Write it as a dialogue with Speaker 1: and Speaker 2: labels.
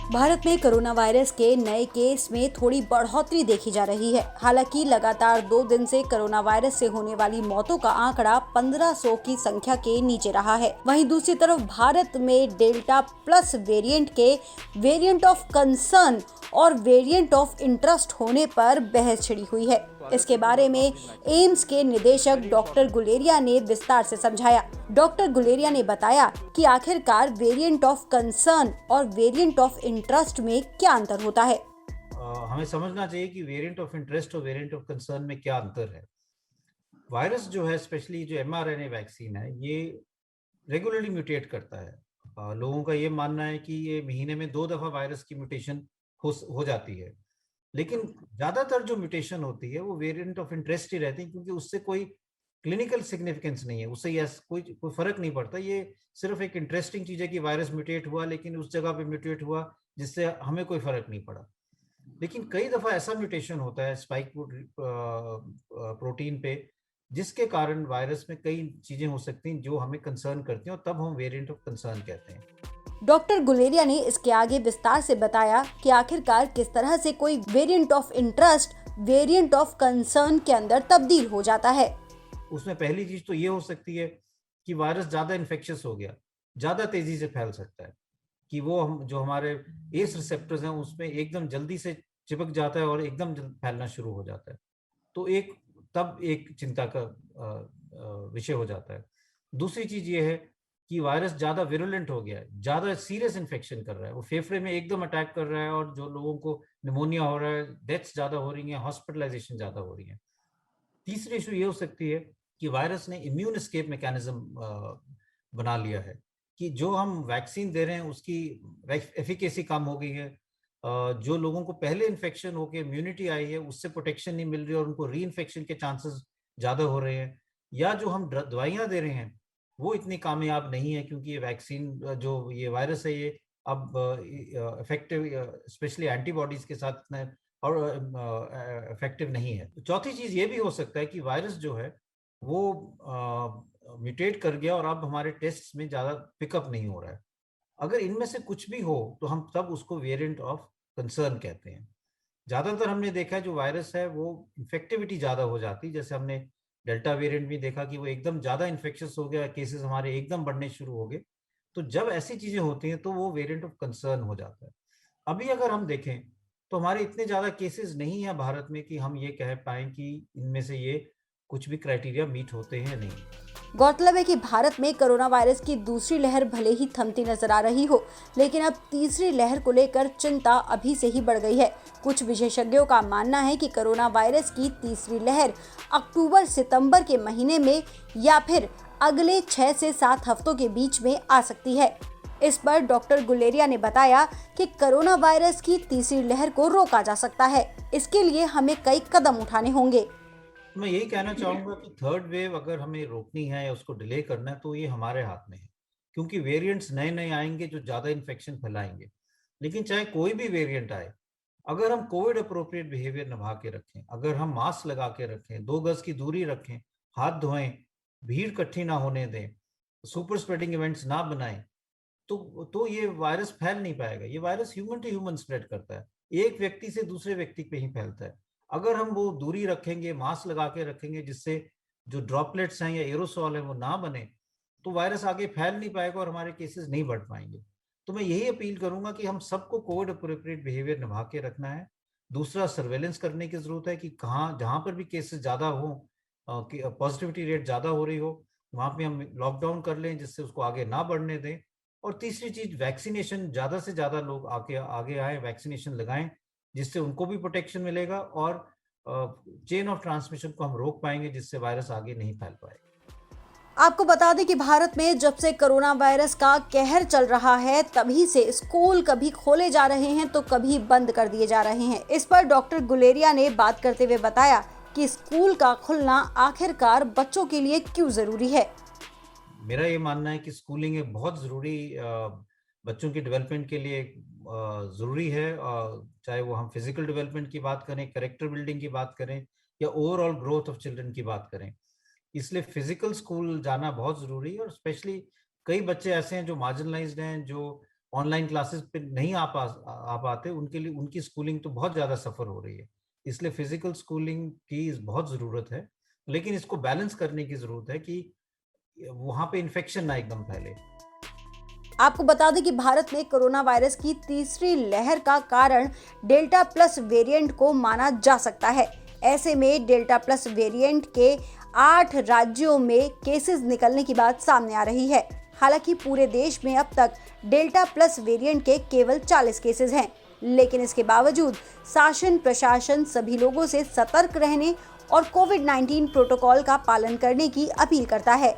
Speaker 1: भारत में corona virus के नए केस में थोड़ी बढ़ोतरी देखी जा रही है। हालांकि लगातार 2 दिन से कोरोना वायरस से होने वाली मौतों का आंकड़ा 1500 की संख्या के नीचे रहा है। वहीं दूसरी तरफ भारत में डेल्टा प्लस वेरिएंट के वेरिएंट ऑफ कंसर्न और वेरिएंट ऑफ इंटरेस्ट होने पर बहस छिड़ी हुई है। इसके बारे में एम्स के निदेशक डॉक्टर गुलेरिया ने विस्तार से समझाया। डॉक्टर गुलेरिया ने बताया कि आखिरकार वेरिएंट ऑफ कंसर्न और वेरिएंट ऑफ इंटरेस्ट में क्या अंतर होता है।
Speaker 2: हमें समझना चाहिए कि वेरिएंट ऑफ इंटरेस्ट और वेरिएंट ऑफ कंसर्न में क्या अंतर है। वायरस जो है, स्पेशली जो mRNA वैक्सीन है, ये रेगुलरली म्यूटेट करता है। लोगों का ये मानना है कि ये महीने में 2 दफा वायरस की म्यूटेशन हो जाती है, लेकिन ज्यादातर जो म्यूटेशन होती है वो वेरिएंट ऑफ इंटरेस्ट ही रहती है, क्योंकि उससे कोई क्लिनिकल सिग्निफिकेंस नहीं है, उससे यस कोई फर्क नहीं पड़ता। ये सिर्फ एक इंटरेस्टिंग चीज है कि वायरस म्यूटेट हुआ, लेकिन उस जगह पे म्यूटेट हुआ जिससे हमें कोई फर्क नहीं पड़ा। लेकिन कई दफा ऐसा म्यूटेशन होता है स्पाइक प्रोटीन पे, जिसके कारण वायरस में कई चीजें हो सकती हैं जो हमें कंसर्न करती हैं, और तब हम वेरिएंट ऑफ कंसर्न कहते हैं।
Speaker 1: डॉक्टर गुलेरिया ने इसके आगे विस्तार से बताया कि आखिरकार किस तरह से कोई variant of interest variant of concern के अंदर तब्दील हो जाता है।
Speaker 2: उसमें पहली चीज तो ये हो सकती है कि वायरस ज्यादा इन्फेक्शियस हो गया, ज्यादा तेजी से फैल सकता है, कि वो हम जो हमारे एस रिसेप्टर्स हैं उसमें एकदम जल्दी से चिपक जाता है और एकदम फैलना शुरू हो जाता है। तो तब एक चिंता का विषय हो जाता है। दूसरी चीज ये है कि वायरस ज्यादा विरुलेंट हो गया है, ज्यादा सीरियस इन्फेक्शन कर रहा है, वो फेफड़े में एकदम अटैक कर रहा है, और जो लोगों को निमोनिया हो रहा है, डेथ्स ज्यादा हो रही है, हॉस्पिटलाइजेशन ज्यादा हो रही है। तीसरी इशू ये हो सकती है कि वायरस ने इम्यून एस्केप मैकेनिज्म बना लिया है, कि जो हम वैक्सीन दे रहे हैं उसकी एफिकेसी कम हो गई है। जो लोगों को पहले इन्फेक्शन होकर इम्यूनिटी आई है उससे प्रोटेक्शन नहीं मिल रही और उनको री इन्फेक्शन के चांसेस ज़्यादा हो रहे हैं। या जो हम दवाइयाँ दे रहे हैं वो इतनी कामयाब नहीं है, क्योंकि ये वैक्सीन जो ये वायरस है ये अब इफेक्टिव, स्पेशली एंटीबॉडीज के साथ इतना और इफेक्टिव नहीं है। चौथी चीज ये भी हो सकता है कि वायरस जो है वो म्यूटेट कर गया और अब हमारे टेस्ट में ज्यादा पिकअप नहीं हो रहा है। अगर इनमें से कुछ भी हो तो हम तब उसको वेरिएंट ऑफ कंसर्न कहते हैं। ज्यादातर हमने देखा है जो वायरस है वो इन्फेक्टिविटी ज्यादा हो जाती है, जैसे हमने डेल्टा वेरिएंट भी देखा कि वो एकदम ज्यादा इन्फेक्शियस हो गया, केसेस हमारे एकदम बढ़ने शुरू हो गए। तो जब ऐसी चीजें होती हैं तो वो वेरिएंट ऑफ कंसर्न हो जाता है। अभी अगर हम देखें तो हमारे इतने ज्यादा केसेस नहीं है भारत में कि हम ये कह पाए कि इनमें से ये कुछ भी क्राइटेरिया मीट होते हैं, नहीं।
Speaker 1: गौरतलब है कि भारत में कोरोना वायरस की दूसरी लहर भले ही थमती नजर आ रही हो, लेकिन अब तीसरी लहर को लेकर चिंता अभी से ही बढ़ गई है। कुछ विशेषज्ञों का मानना है कि कोरोना वायरस की तीसरी लहर अक्टूबर सितंबर के महीने में या फिर अगले 6 से 7 हफ्तों के बीच में आ सकती है। इस पर डॉक्टर गुलेरिया ने बताया कि कोरोना वायरस की तीसरी लहर को रोका जा सकता है। इसके लिए हमें कई कदम उठाने होंगे।
Speaker 2: मैं यही कहना चाहूंगा कि थर्ड वेव अगर हमें रोकनी है या उसको डिले करना है तो ये हमारे हाथ में है, क्योंकि वेरिएंट्स नए नए आएंगे जो ज्यादा इन्फेक्शन फैलाएंगे। लेकिन चाहे कोई भी वेरिएंट आए, अगर हम कोविड अप्रोप्रिएट बिहेवियर निभा के रखें, अगर हम मास्क लगा के रखें, 2 गज की दूरी रखें, हाथ धोएं, भीड़ इकट्ठी ना होने दें, सुपर स्प्रेडिंग इवेंट्स ना बनाएं, तो ये वायरस फैल नहीं पाएगा। ये virus human to human spread करता है, एक व्यक्ति से दूसरे व्यक्ति पे ही फैलता है। अगर हम वो दूरी रखेंगे, मास्क लगा के रखेंगे, जिससे जो ड्रॉपलेट्स हैं या एरोसॉल है वो ना बने, तो वायरस आगे फैल नहीं पाएगा और हमारे केसेस नहीं बढ़ पाएंगे। तो मैं यही अपील करूंगा कि हम सबको कोविड अप्रोप्रिएट बिहेवियर निभा के रखना है। दूसरा, सर्वेलेंस करने की जरूरत है कि कहाँ जहां पर भी केसेस ज्यादा हो, पॉजिटिविटी रेट ज्यादा हो रही हो, वहां पे हम लॉकडाउन कर लें जिससे उसको आगे ना बढ़ने दें। और तीसरी चीज, वैक्सीनेशन, ज्यादा से ज्यादा लोग आगे आगे आए, वैक्सीनेशन लगाएं, जिससे उनको भी प्रोटेक्शन मिलेगा और चेन ऑफ ट्रांसमिशन को हम रोक पाएंगे, जिससे वायरस आगे नहीं फैल पाएगा।
Speaker 1: आपको बता दें कि भारत में जब से कोरोना वायरस का कहर चल रहा है, तभी से स्कूल कभी खोले जा रहे हैं तो कभी बंद कर दिए जा रहे हैं। इस पर डॉक्टर गुलेरिया ने बात करते हुए बताया कि स्कूल का खुलना आखिरकार बच्चों के लिए क्यों जरूरी है।
Speaker 2: मेरा ये मानना है कि स्कूलिंग एक बहुत ज़रूरी, बच्चों की डेवलपमेंट के लिए ज़रूरी है। चाहे वो हम फिजिकल डेवलपमेंट की बात करें, कैरेक्टर बिल्डिंग की बात करें, या ओवरऑल ग्रोथ ऑफ चिल्ड्रन की बात करें। इसलिए फिजिकल स्कूल जाना बहुत ज़रूरी है। और स्पेशली कई बच्चे ऐसे हैं जो मार्जिनलाइज्ड हैं, जो ऑनलाइन क्लासेस पे नहीं आ पाते, उनके लिए उनकी स्कूलिंग तो बहुत ज़्यादा सफ़र हो रही है। इसलिए फिजिकल स्कूलिंग की बहुत ज़रूरत है, लेकिन इसको बैलेंस करने की ज़रूरत है कि वहाँ पे इन्फेक्शन ना एकदम फैले।
Speaker 1: आपको बता दें कि भारत में कोरोना वायरस की तीसरी लहर का कारण डेल्टा प्लस वेरिएंट को माना जा सकता है। ऐसे में डेल्टा प्लस वेरिएंट के 8 राज्यों में केसेस निकलने की बात सामने आ रही है। हालांकि पूरे देश में अब तक डेल्टा प्लस वेरिएंट के केवल 40 केसेस हैं, लेकिन इसके बावजूद शासन प्रशासन सभी लोगों से सतर्क रहने और कोविड-19 प्रोटोकॉल का पालन करने की अपील करता है।